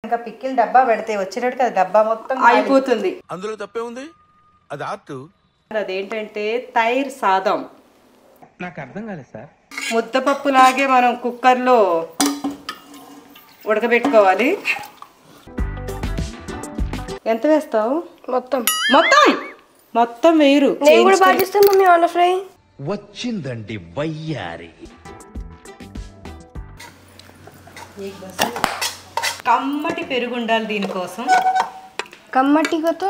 ఇంకా పికిల్ డబ్బా పెడితే వచ్చేటట్టుగా డబ్బా మొత్తం అయిపోతుంది. అందులో తప్పే ఉంది, అది ఆర్ట్. అదేంటంటే తైర్ సాదం. నాకు అర్థం కాలేదు సార్. ముద్దపప్పు లాగే మనం కుక్కర్లో ఉడకబెట్టుకోవాలి. ఎంత వేస్తావు? మొత్తం మొత్తం మొత్తం వేయరు. నేను కూడా పాటిస్తాను మమ్మీ ఆలివ్ ఫ్రై. వచ్చిందండి వయ్యారి. కమ్మటి పెరుగు ఉండాలి దీనికోసం. కమ్మటి కొత్త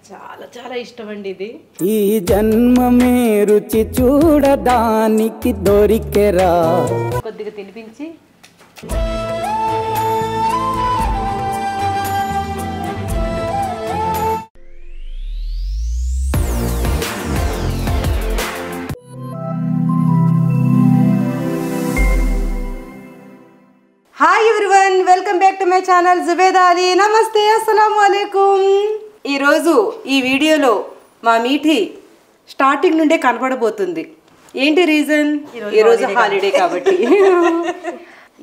చాలా చాలా ఇష్టం అండి ఇది. ఈ జన్మమే రుచి చూడడానికి దొరికెరా. కొద్దిగా తినిపించి hi everyone, welcome back to my channel Zubeda Ali. నమస్తే, అస్సలాము అలైకుం. ఈరోజు ఈ వీడియోలో మా మీఠి స్టార్టింగ్ నుండే కనపడబోతుంది. ఏంటి రీజన్? ఈరోజు హాలిడే కాబట్టి.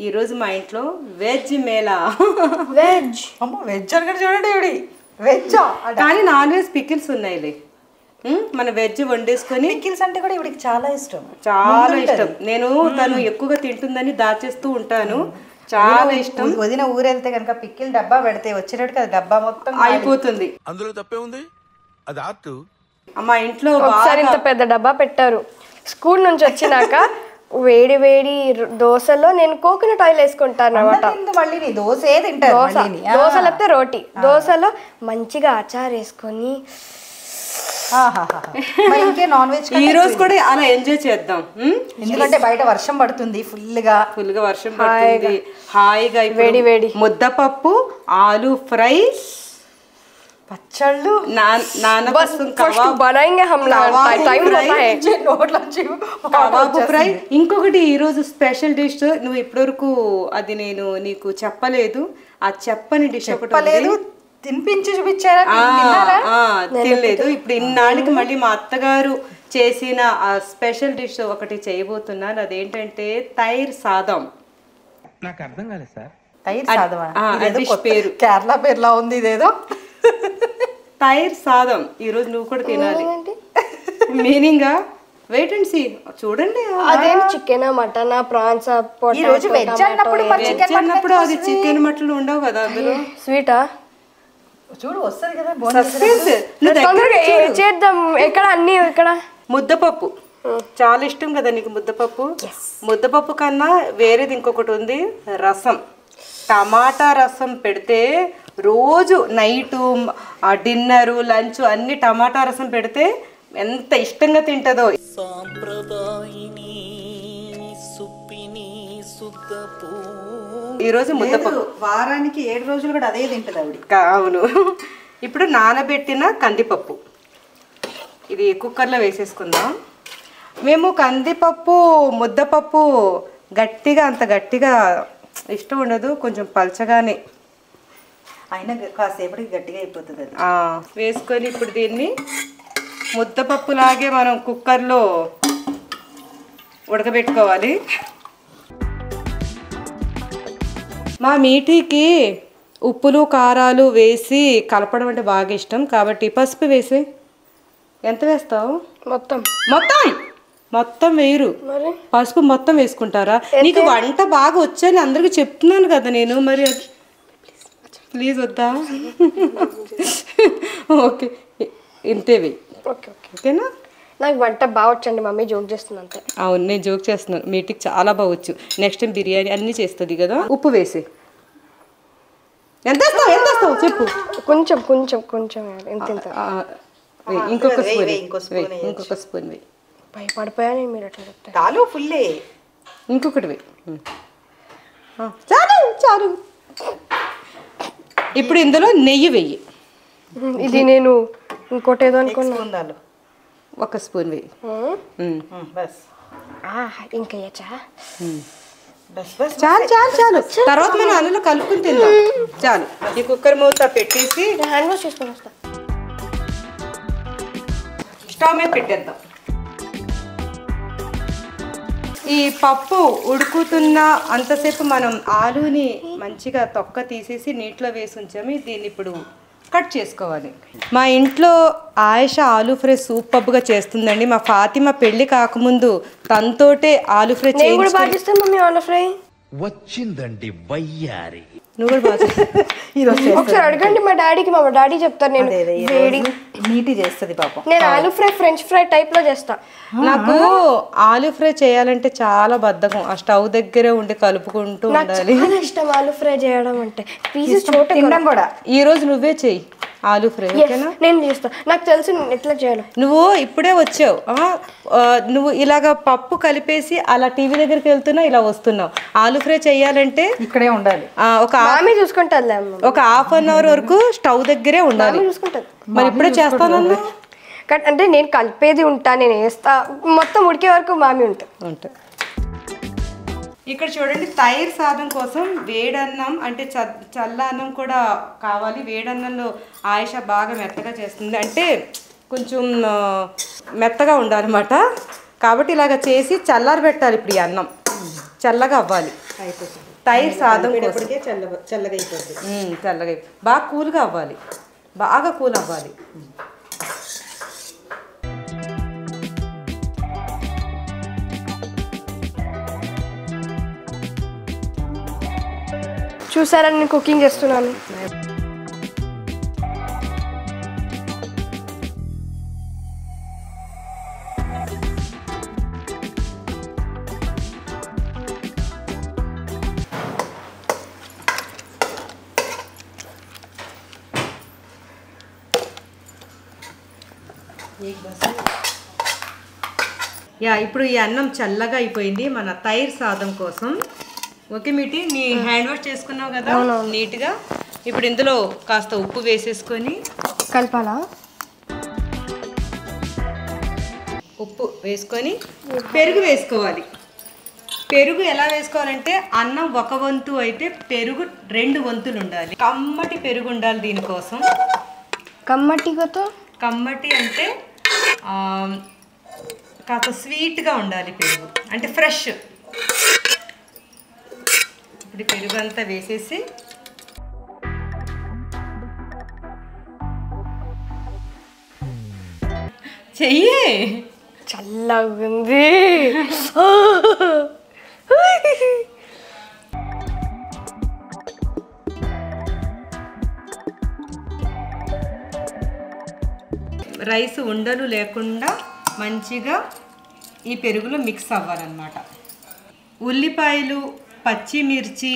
ఈరోజు మా ఇంట్లో వెజ్ మేళా. వెజ్ అమ్మ వెజ్ అనగా చూడండి వెజ్ కానీ నాన్ వెజ్ పికిల్స్ ఉన్నాయిలే. మన వెజ్ వండేసుకొని పికిల్స్ అంటే కూడా ఇవిడికి చాలా ఇష్టం. చాలా ఇష్టం. నేను తను ఎక్కువగా తింటుందని దాచేస్తూ ఉంటాను. చాలా ఇష్టం. వదిన ఊరెళ్తే కనుక పికిల్ డబ్బా పెడితే వచ్చేటట్టుగా డబ్బా మొత్తం అయిపోతుంది. అందులో తప్పే ఉంది, అది ఆర్ట్. మా ఇంట్లో ఒకసారి ఇంత పెద్ద డబ్బా పెట్టారు. స్కూల్ నుంచి వచ్చినాక వేడి వేడి దోశలో నేను కోకోనట్ ఆయిల్ వేసుకుంటాను అనమాట. మళ్ళీ నీ దోశ తింటారు. దోశ లేకపోతే రోటీ. దోశలో మంచిగా అచార్ వేసుకొని ఇంకే నాన్ వెజ్ ఈ రోజు కూడా అలా ఎంజాయ్ చేద్దాం. ఎందుకంటే బయట వర్షం పడుతుంది, ఫుల్ గా వర్షం పడుతుంది. హాయిగా వేడి వేడి ముద్దపప్పు, ఆలు ఫ్రై, పచ్చళ్ళు, కబాబు ఫ్రై. ఇంకొకటి ఈరోజు స్పెషల్ డిష్. నువ్వు ఇప్పటివరకు అది నేను నీకు చెప్పలేదు. ఆ చెప్పని డిష్ చెప్పలేదు, తినిపించి చూపించారా? తినలేదు. ఇప్పుడు ఇన్నాళ్ళకి మళ్ళీ మా అత్తగారు చేసిన ఆ స్పెషల్ డిష్ ఒకటి చేయబోతున్నాను. అదేంటంటే తైర్ సాదం. నాకు అర్థం కాలేదు సార్. తైర్ సాదమా? పేరు కేరళ పేరులా ఉంది ఇదేదో. తైర్ సాదం ఈరోజు నువ్వు కూడా తినాలి. Meaning weight and see. చూడండి, అదేం చికెన్, మటన్, ప్రాన్స్, అన్నప్పుడు అది చికెన్ మటన్లు ఉండవు కదా అందులో. స్వీటా చూడు వస్తుంది కదా. చేద్దాం. ఎక్కడ అన్ని ఇక్కడ ముద్దపప్పు చాలా ఇష్టం కదా నీకు. ముద్దపప్పు ముద్దపప్పు కన్నా వేరేది ఇంకొకటి ఉంది, రసం. టమాటా రసం పెడితే రోజు నైటు డిన్నరు లంచ్ అన్ని టమాటా రసం పెడితే ఎంత ఇష్టంగా తింటదో. ఈరోజు ముద్దపప్పు వారానికి 7 రోజులు కూడా అదే తింటది ఆవిడ. అవును. ఇప్పుడు నానబెట్టిన కందిపప్పు ఇది కుక్కర్లో వేసేసుకుందాం. మేము కందిపప్పు ముద్దపప్పు గట్టిగా అంత గట్టిగా ఇష్టం ఉండదు, కొంచెం పల్చగానే. అయినా కాసేపటికి గట్టిగా అయిపోతుంది అది. వేసుకొని ఇప్పుడు దీన్ని ముద్దపప్పు లాగే మనం కుక్కర్లో ఉడకబెట్టుకోవాలి. మా మీఠీకి ఉప్పులు కారాలు వేసి కలపడం అంటే బాగా ఇష్టం కాబట్టి పసుపు వేసి. ఎంత వేస్తావు? మొత్తం మొత్తం మొత్తం వేయరు. పసుపు మొత్తం వేసుకుంటారా? నీకు వంట బాగా వచ్చని అందరికి చెప్తున్నాను కదా నేను. మరి ప్లీజ్ వద్దా? ఓకే, ఇంతే వేయి. ఓకేనా? నాకు వంట బాగా వచ్చండి, మమ్మీ జోక్ చేస్తుంది అంతే. అవును, నేను జోక్ చేస్తున్నాను. మీటికి చాలా బాగొచ్చు. నెక్స్ట్ టైం బిర్యానీ అన్నీ చేస్తుంది కదా. ఉప్పు వేసి. ఎంత వేస్తావు చెప్పు. కొంచెం కొంచెం కొంచెం ఇంకొక స్పూన్ వేయి. భయపడిపోయాను మీరు అట్లా చెప్తే. చాలు ఫుల్లే. ఇంకొకటి వేయి. చాలు చాలు. ఇప్పుడు ఇందులో నెయ్యి వెయ్యి. ఇది నేను ఇంకోటి ఏదో అనుకున్నాను. 1 స్పూన్ వేయి. బస్ ఇంకా చాలు చాలు చాలు, తర్వాత మనం అందులో కలుపుకుని తిందాం. చాలు, ఈ కుక్కర్ మూత పెట్టేసి హ్యాండ్ వాష్ చేసుకొని వస్తా. స్టవ్ మీద పెట్టేద్దాం. ఈ పప్పు ఉడుకుతున్న అంతసేపు మనం ఆలూని మంచిగా తొక్క తీసేసి నీటిలో వేసి ఉంచాము. దీన్ని ఇప్పుడు కట్ చేసుకోవాలి. మా ఇంట్లో ఆయేష ఆలూ ఫ్రై సూపర్గా చేస్తుందండి. మా ఫాతిమా పెళ్లి కాకముందు తనతోటే ఆలూ ఫ్రై నేను కూడా బాగా చేస్తాను మమ్మీ ఆలూ ఫ్రై. వచ్చిందండి వయ్యారి. నువ్వు కూడా బాగా ఈరోజు ఒకసారి అడగండి మా డాడీకి, మా డాడీ చెప్తారు. నేను వేడి నీటి చేస్తుంది పాపం. నేను aloo fry French fry type లో చేస్తా. నాకు ఆలూ ఫ్రై చేయాలంటే చాలా బద్ధకం. ఆ స్టవ్ దగ్గరే ఉండి కలుపుకుంటూ నాకు ఉండాలి. చాలా ఇష్టం ఆలూ ఫ్రై చేయడం అంటే. పీసెస్ చోట తినడం కూడా. ఈ రోజు నువ్వే చెయ్యి ఆలూ ఫ్రై, ఓకేనా? నేను చేస్తా, నాకు తెలుసు నేను ఎట్లా చేయాలి. నువ్వు ఇప్పుడే వచ్చావు, నువ్వు ఇలాగ పప్పు కలిపేసి అలా టీవీ దగ్గరికి వెళ్తున్నా ఇలా వస్తున్నావు. ఆలూ ఫ్రై చేయాలంటే ఇక్కడే ఉండాలి. మామీ చూసుకుంటుంది. ఒక హాఫ్ అన్ అవర్ వరకు స్టవ్ దగ్గరే ఉండాలి. మామీ చూసుకుంటుంది. మరి ఇప్పుడే చేస్తానన్నా అంటే నేను కలిపేది ఉంటా, నేను వేస్తా, మొత్తం ఉడికే వరకు మామీ ఉంటుంది. ఇక్కడ చూడండి, తైర్ సాదం కోసం వేడన్నం అంటే చల్ల అన్నం కూడా కావాలి. వేడన్నంలో ఆయేష బాగా మెత్తగా చేస్తుంది, అంటే కొంచెం మెత్తగా ఉండాలన్నమాట. కాబట్టి ఇలాగ చేసి చల్లారి పెట్టాలి. ఇప్పుడు ఈ అన్నం చల్లగా అవ్వాలి. తైర్ సాదం కోసం చల్లగా అయిపోతుంది. చల్లగా బాగా కూల్గా అవ్వాలి, బాగా కూల్ అవ్వాలి. చూసారా నేను కుకింగ్ చేస్తున్నాను. ఇప్పుడు ఈ అన్నం చల్లగా అయిపోయింది మన తైర్ సాదం కోసం. ఓకే మీటి, నీ హ్యాండ్ వాష్ చేసుకున్నావు కదా నీట్గా. ఇప్పుడు ఇందులో కాస్త ఉప్పు వేసేసుకొని కలపాలా? ఉప్పు వేసుకొని పెరుగు వేసుకోవాలి. పెరుగు ఎలా వేసుకోవాలంటే అన్నం ఒక వంతు అయితే పెరుగు 2 వంతులు ఉండాలి. కమ్మటి పెరుగు ఉండాలి దీనికోసం. కమ్మటి అంటే కాస్త స్వీట్గా ఉండాలి పెరుగు, అంటే ఫ్రెష్. ఇప్పుడు పెరుగు అంతా వేసేసి చెయ్యి. చల్లగా ఉంది. రైస్ ఉండలు లేకుండా మంచిగా ఈ పెరుగులో మిక్స్ అవ్వాలన్నమాట. ఉల్లిపాయలు, పచ్చిమిర్చి,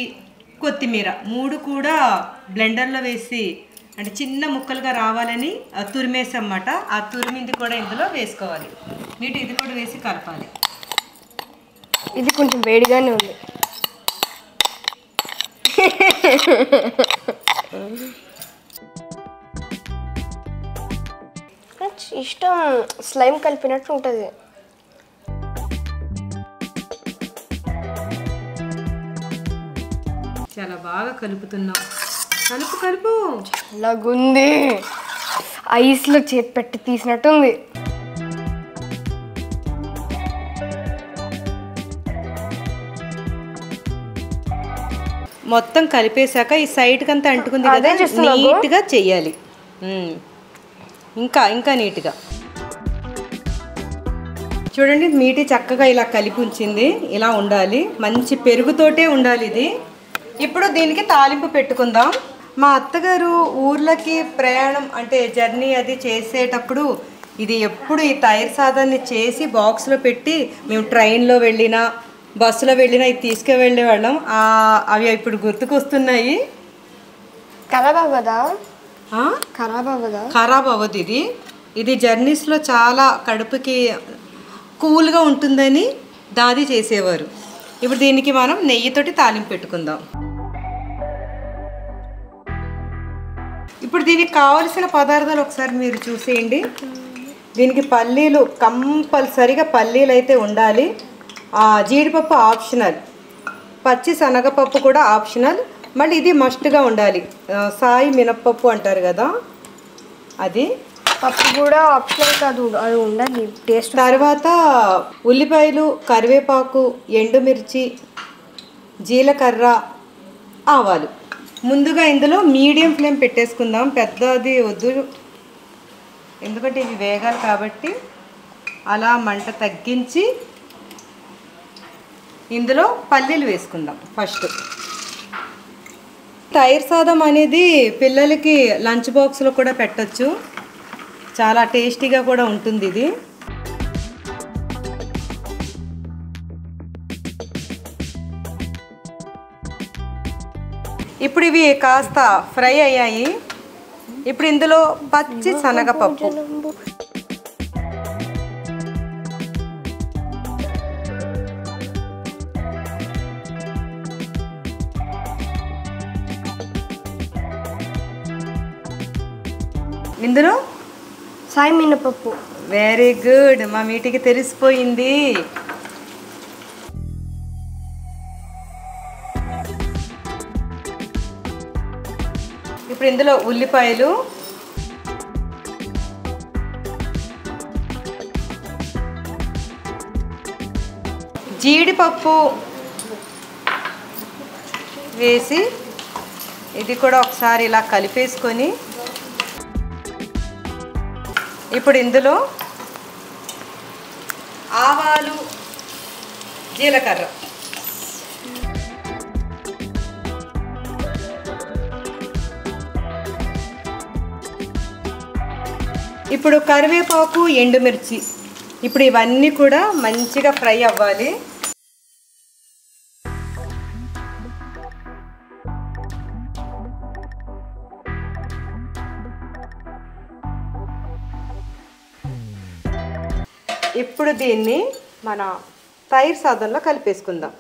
కొత్తిమీర 3 కూడా బ్లెండర్లో వేసి అంటే చిన్న ముక్కలుగా రావాలని తురిమేసన్నమాట. ఆ తురిమింది కూడా ఇందులో వేసుకోవాలి. వీటి ఇది కూడా వేసి కలపాలి. ఇది కొంచెం వేడిగానే ఉంది. ఇష్టం స్లైమ్ కలిపినట్టు ఉంటుంది. చాలా బాగా కలుపుతున్నాం. కలుపు అలాగుంది, ఐస్లో చేతి పెట్టి తీసినట్టుంది. మొత్తం కలిపేశాక ఈ సైడ్కి అంతా అంటుకుంది కదా, నీట్గా చెయ్యాలి. ఇంకా నీట్గా చూడండి. మీటి చక్కగా ఇలా కలిపి ఉంచింది. ఇలా ఉండాలి, మంచి పెరుగుతోటే ఉండాలి ఇది. ఇప్పుడు దీనికి తాలింపు పెట్టుకుందాం. మా అత్తగారు ఊర్లకి ప్రయాణం అంటే జర్నీ అది చేసేటప్పుడు ఇది ఎప్పుడు ఈ తైర్ సాదాన్ని చేసి బాక్స్లో పెట్టి మేము ట్రైన్లో వెళ్ళినా బస్సులో వెళ్ళినా ఇది తీసుకువెళ్ళే వాళ్ళం. అవి ఇప్పుడు గుర్తుకొస్తున్నాయి. ఖరాబ్ అవ్వదా? ఖరాబ్ అవ్వదు. ఇది జర్నీస్లో చాలా కడుపుకి కూల్గా ఉంటుందని దాది చేసేవారు. ఇప్పుడు దీనికి మనం నెయ్యితోటి తాలింపు పెట్టుకుందాం. ఇప్పుడు దీనికి కావలసిన పదార్థాలు ఒకసారి మీరు చూసేయండి. దీనికి పల్లీలు, కంపల్సరిగా పల్లీలు అయితే ఉండాలి. జీడిపప్పు ఆప్షనల్. పచ్చి శనగపప్పు కూడా ఆప్షనల్, మళ్ళీ ఇది మస్ట్గా ఉండాలి. సాయి మినప్పప్పు అంటారు కదా, అది పప్పు కూడా ఆప్షనల్ కాదు, అది ఉండాలి టేస్ట్. తర్వాత ఉల్లిపాయలు, కరివేపాకు, ఎండుమిర్చి, జీలకర్ర, ఆవాలు. ముందుగా ఇందులో మీడియం ఫ్లేమ్ పెట్టేసుకుందాం, పెద్దది వద్దు ఎందుకంటే ఇవి వేగాలి కాబట్టి. అలా మంట తగ్గించి ఇందులో పల్లీలు వేసుకుందాం ఫస్ట్. తైర్ సాదం అనేది పిల్లలకి లంచ్ బాక్స్లో కూడా పెట్టచ్చు, చాలా టేస్టీగా కూడా ఉంటుంది ఇది. ఇప్పుడు ఇవి కాస్త ఫ్రై అయ్యాయి. ఇప్పుడు ఇందులో పచ్చి శనగపప్పు, ఇందులో సాయి మినపప్పు. వెరీ గుడ్, మా మీటికి తెలిసిపోయింది. ఇప్పుడు ఇందులో ఉల్లిపాయలు, జీడిపప్పు వేసి ఇది కూడా ఒకసారి ఇలా కలిపేసుకొని ఇప్పుడు ఇందులో ఆవాలు, జీలకర్ర, ఇప్పుడు కరివేపాకు, ఎండుమిర్చి, ఇప్పుడు ఇవన్నీ కూడా మంచిగా ఫ్రై అవ్వాలి. ఇప్పుడు దీన్ని మన తైర్ సాదంలో కలిపేసుకుందాం.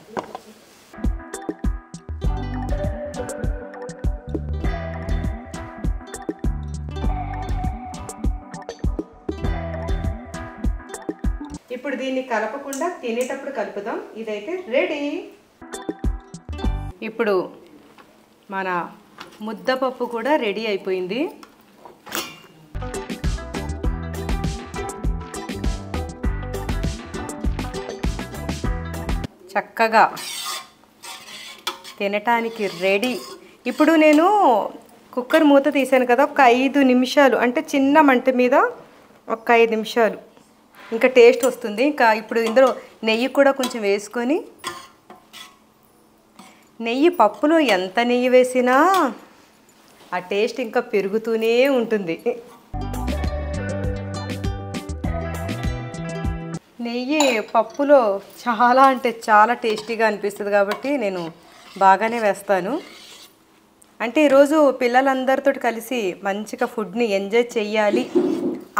ఇప్పుడు దీన్ని కలపకుండా తినేటప్పుడు కలుపుదాం. ఇదైతే రెడీ. ఇప్పుడు మన ముద్దపప్పు కూడా రెడీ అయిపోయింది. చక్కగా తినటానికి రెడీ. ఇప్పుడు నేను కుక్కర్ మూత తీసాను కదా, ఒక 5 నిమిషాలు, అంటే చిన్న మంట మీద ఒక 5 నిమిషాలు, ఇంకా టేస్ట్ వస్తుంది. ఇంకా ఇప్పుడు ఇందులో నెయ్యి కూడా కొంచెం వేసుకొని, నెయ్యి పప్పులో ఎంత నెయ్యి వేసినా ఆ టేస్ట్ ఇంకా పెరుగుతూనే ఉంటుంది. నెయ్యి పప్పులో చాలా అంటే చాలా టేస్టీగా అనిపిస్తుంది కాబట్టి నేను బాగానే వేస్తాను. అంటే ఈరోజు పిల్లలందరితో కలిసి మంచిగా ఫుడ్ని ఎంజాయ్ చెయ్యాలి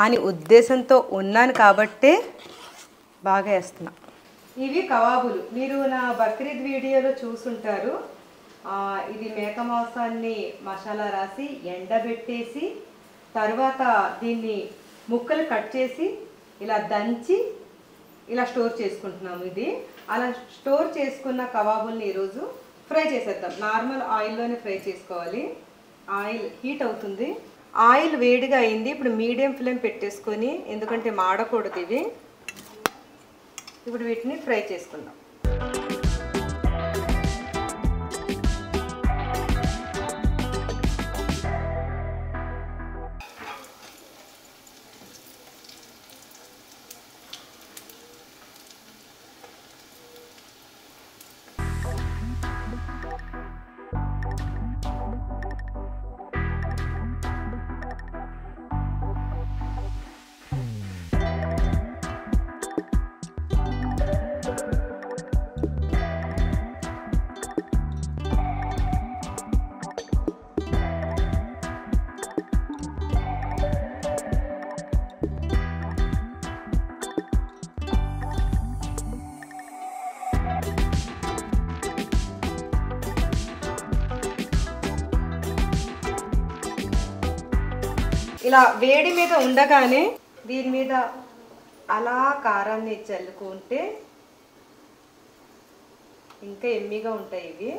అని ఉద్దేశంతో ఉన్నాను కాబట్టే బాగా వేస్తున్నా. ఇవి కబాబులు, మీరు నా బక్రీద్ వీడియోలో చూసుంటారు. ఇది మేక మాంసాన్ని మసాలా రాసి ఎండబెట్టేసి తర్వాత దీన్ని ముక్కలు కట్ చేసి ఇలా దంచి ఇలా స్టోర్ చేసుకుంటున్నాము. ఇది అలా స్టోర్ చేసుకున్న కబాబుల్ని ఈరోజు ఫ్రై చేసేద్దాం. నార్మల్ ఆయిల్లోనే ఫ్రై చేసుకోవాలి. ఆయిల్ హీట్ అవుతుంది, ఆయిల్ వేడిగా అయింది. ఇప్పుడు మీడియం ఫ్లేమ్ పెట్టేసుకొని, ఎందుకంటే మాడకూడదు ఇవి. ఇప్పుడు వీటిని ఫ్రై చేసుకుందాం. ఇలా వేడి మీద ఉండగానే దీని మీద అలా కారాన్ని చల్లుకుంటే ఇంకా ఎమ్మిగా ఉంటాయి ఇవి.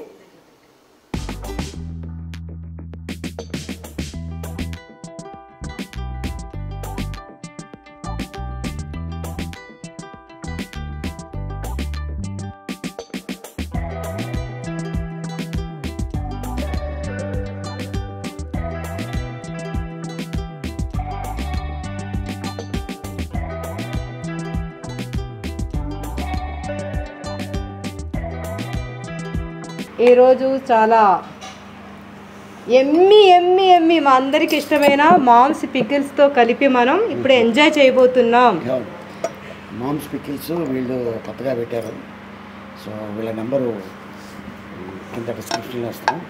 ఈరోజు చాలా ఎమ్మి మా అందరికి ఇష్టమైన మామ్స్ పికిల్స్తో కలిపి మనం ఇప్పుడు ఎంజాయ్ చేయబోతున్నాం. మామ్స్ పికిల్స్ వీళ్ళు కొత్తగా పెట్టారు. సో వీళ్ళ నెంబరు కింద డిస్క్రిప్షన్లో వస్తాం.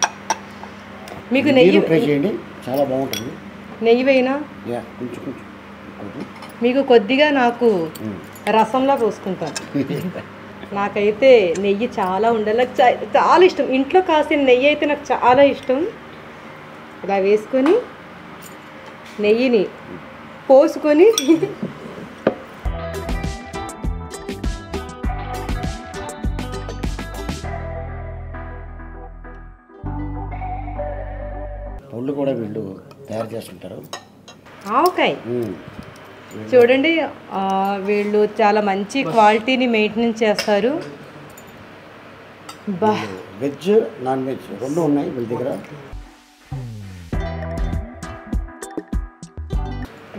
మీకు నెయ్యి ట్రై చేయండి, చాలా బాగుంటుంది. నెయ్యి వేయినా కొంచెం మీకు కొద్దిగా నాకు రసంలో పోసుకుంటాను. నాకైతే నెయ్యి చాలా ఉండాలి, నాకు చాలా ఇష్టం. ఇంట్లో కాసిన నెయ్యి అయితే నాకు చాలా ఇష్టం. ఇలా వేసుకొని నెయ్యిని పోసుకొని పళ్ళు కూడా వీళ్ళు తయారు చేస్తుంటారు. ఆవకాయ చూడండి, వీళ్ళు చాలా మంచి క్వాలిటీని మెయింటెనెన్స్ చేస్తారు. వెజ్ నాన్ వెజ్ రెండు ఉన్నాయి వీళ్ళ దగ్గర.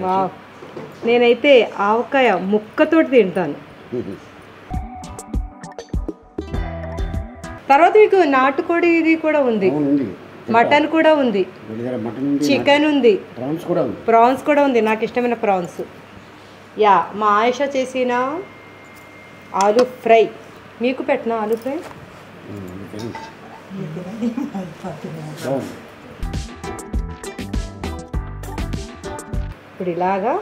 వావ్, నేనైతే ఆవకాయ ముక్కతోటి తింటాను. తర్వాత మీకు నాటుకోడి ఇది కూడా ఉంది, మటన్ కూడా ఉంది, చికెన్ ఉంది, ప్రాన్స్ కూడా ఉంది. నాకు ఇష్టమైన ప్రాన్స్. యా, మా ఆయేషా చేసిన ఆలు ఫ్రై. మీకు పెట్టిన ఆలు ఫ్రై ఇప్పుడు ఇలాగా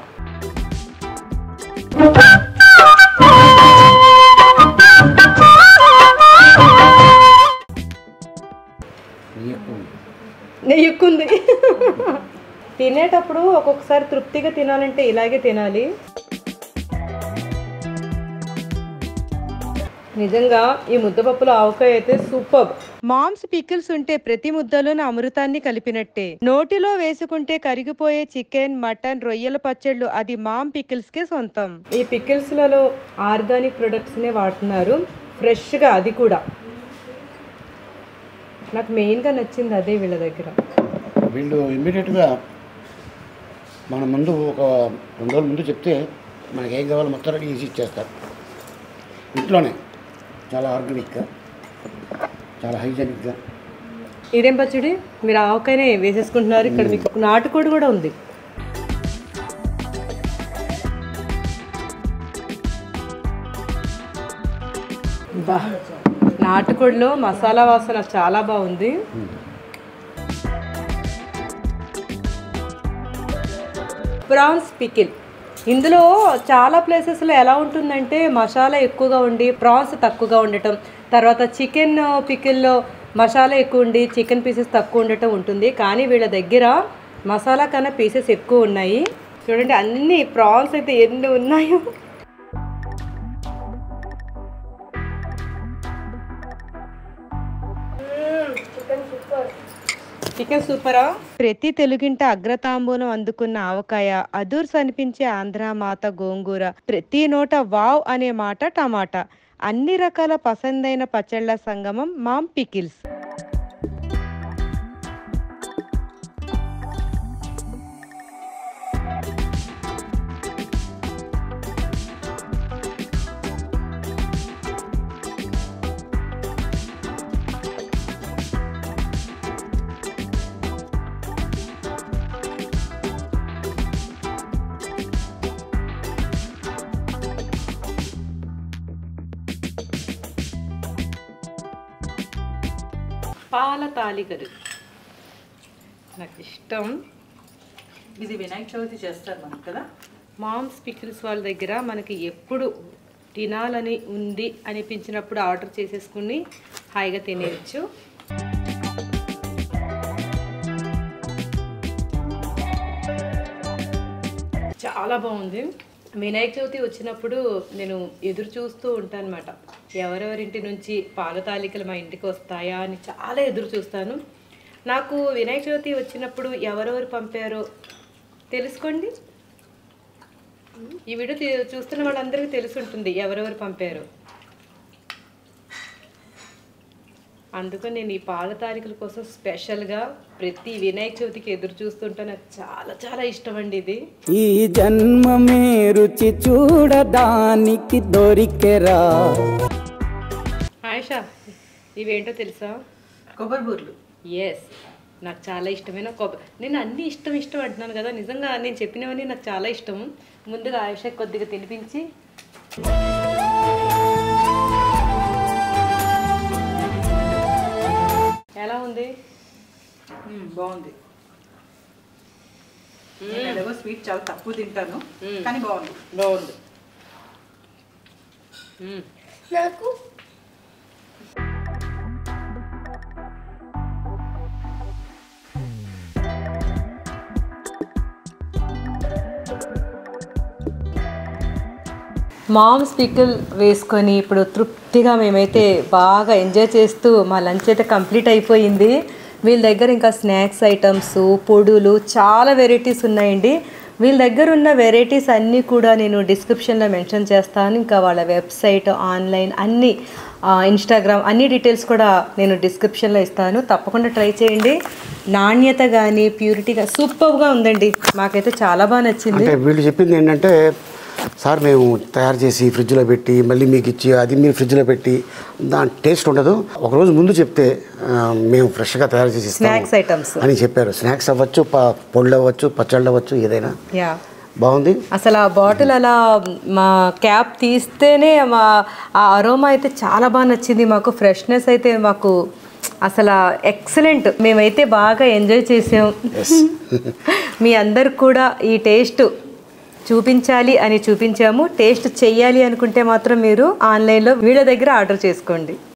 నెయ్యి ఎక్కువ ఉంది. తినేటప్పుడు ఒక్కొక్కసారి తృప్తిగా తినాలంటే ఇలాగే తినాలి. నిజంగా ఈ ముద్దపప్పులో ఆవకాయ అయితే సూపర్. మామ్స్ పికిల్స్ ఉంటే ప్రతి ముద్దలోని అమృతాన్ని కలిపినట్టే. నోటిలో వేసుకుంటే కరిగిపోయే చికెన్, మటన్, రొయ్యల పచ్చళ్ళు అది మామ్ పికిల్స్ కే సొంతం. ఈ పికిల్స్ లలో ఆర్గానిక్ ప్రొడక్ట్స్ నే వాడుతున్నారు, ఫ్రెష్ గా. అది కూడా నాకు మెయిన్ గా నచ్చింది అదే వీళ్ళ దగ్గర. వీళ్ళు ఇమ్మీడియట్గా మన ముందు ఒక 2 రోజుల ముందు చెప్తే మనకి ఏం కావాలో మొత్తం రెడీ చేసి ఇచ్చేస్తారు ఇంట్లోనే. చాలా ఆర్గానిక్గా, చాలా హైజెనిక్గా. ఇదేం పచ్చడి? మీరు ఆవకాయనే వేసేసుకుంటున్నారు. ఇక్కడ మీకు నాటుకోడి కూడా ఉంది. బా, నాటుకోడిలో మసాలా వాసన చాలా బాగుంది. Prawns pickle. ఇందులో చాలా ప్లేసెస్లో ఎలా ఉంటుందంటే మసాలా ఎక్కువగా ఉండి ప్రాన్స్ తక్కువగా ఉండటం, తర్వాత చికెన్ పికిల్లో మసాలా ఎక్కువ ఉండి చికెన్ పీసెస్ తక్కువ ఉండటం ఉంటుంది. కానీ వీళ్ళ దగ్గర మసాలా కన్నా పీసెస్ ఎక్కువ ఉన్నాయి. చూడండి, అన్ని ప్రాన్స్ అయితే ఎన్ని ఉన్నాయో. చికెన్ సూపరా. ప్రతి తెలుగింట అగ్రతాంబూలం అందుకున్న ఆవకాయ, అదూర్స్ అనిపించే ఆంధ్ర మాత గోంగూర, ప్రతి నోట వావ్ అనే మాట టమాటా. అన్ని రకాల పసందైన పచ్చళ్ళ సంగమం మామ్ పికిల్స్. పాల తాలికలు నాకు ఇష్టం. ఇది వినాయక చవితి చేస్తారు మనకు కదా. మామ్స్ పికిల్స్ వాళ్ళ దగ్గర మనకి ఎప్పుడు తినాలని ఉంది అనిపించినప్పుడు ఆర్డర్ చేసేసుకుని హాయిగా తినేయచ్చు. చాలా బాగుంది. వినాయక చవితి వచ్చినప్పుడు నేను ఎదురు చూస్తూ ఉంటాను అనమాట. ఎవరెవరింటి నుంచి పాల తాలికలు మా ఇంటికి వస్తాయా అని చాలా ఎదురు చూస్తాను. నాకు వినాయక చవితి వచ్చినప్పుడు ఎవరెవరు పంపారో తెలుసుకోండి. ఈ వీడియో చూస్తున్న వాళ్ళందరికీ తెలిసి ఉంటుంది ఎవరెవరు పంపారో. అందుకని నేను ఈ పాల తాలికల కోసం స్పెషల్గా ప్రతి వినాయక చవితికి ఎదురు చూస్తుంటే నాకు చాలా చాలా ఇష్టం అండి ఇది. ఈ జన్మమే రుచి చూడడానికి దొరికెరా. ఆయిషా, ఇవేంటో తెలుసా? కొబ్బరి బూర్లు. ఎస్, నాకు చాలా ఇష్టమైన నేను అన్నీ ఇష్టం అంటున్నాను కదా, నిజంగా నేను చెప్పినవన్నీ నాకు చాలా ఇష్టం. ముందుగా ఆయిషా కొద్దిగా తినిపించి. ఎలా ఉంది? బాగుంది. నేను స్వీట్ చాలా తక్కువ తింటాను కానీ బాగుంది. బాగుంది. నాకు మామ్స్ పికిల్ వేసుకొని ఇప్పుడు తృప్తిగా మేమైతే బాగా ఎంజాయ్ చేస్తూ మా లంచ్ అయితే కంప్లీట్ అయిపోయింది. వీళ్ళ దగ్గర ఇంకా స్నాక్స్ ఐటమ్స్, పొడులు చాలా వెరైటీస్ ఉన్నాయండి. వీళ్ళ దగ్గర ఉన్న వెరైటీస్ అన్నీ కూడా నేను డిస్క్రిప్షన్లో మెన్షన్ చేస్తాను. ఇంకా వాళ్ళ వెబ్సైట్, ఆన్లైన్ అన్నీ, ఇన్స్టాగ్రామ్ అన్ని డీటెయిల్స్ కూడా నేను డిస్క్రిప్షన్లో ఇస్తాను. తప్పకుండా ట్రై చేయండి. నాణ్యత కానీ ప్యూరిటీగా సూపర్గా ఉందండి. మాకైతే చాలా బాగా నచ్చింది. అంటే వీళ్ళు చెప్పింది ఏంటంటే, సార్ మేము తయారు చేసి ఫ్రిడ్జ్లో పెట్టి మళ్ళీ మీకు ఇచ్చి అది మీరు ఫ్రిడ్జ్లో పెట్టి దాని టేస్ట్ ఉండదు, ఒకరోజు ముందు చెప్తే మేము ఫ్రెష్గా తయారు చేసి స్నాక్స్ ఐటమ్స్ అని చెప్పారు. స్నాక్స్ అవ్వచ్చు, పళ్ళు అవ్వచ్చు, పచ్చళ్ళు అవ్వచ్చు, ఏదైనా. యా, బాగుంది. అసలు ఆ బాటిల్ అలా మా క్యాప్ తీస్తేనే ఆ అరోమా అయితే చాలా బాగా నచ్చింది మాకు. ఫ్రెష్నెస్ అయితే మాకు అసలు ఎక్సలెంట్. మేమైతే బాగా ఎంజాయ్ చేసాం. మీ అందరికి కూడా ఈ టేస్ట్ చూపించాలి అని చూపించాము. టేస్ట్ చెయ్యాలి అనుకుంటే మాత్రం మీరు ఆన్లైన్లో వీళ్ళ దగ్గర ఆర్డర్ చేసుకోండి.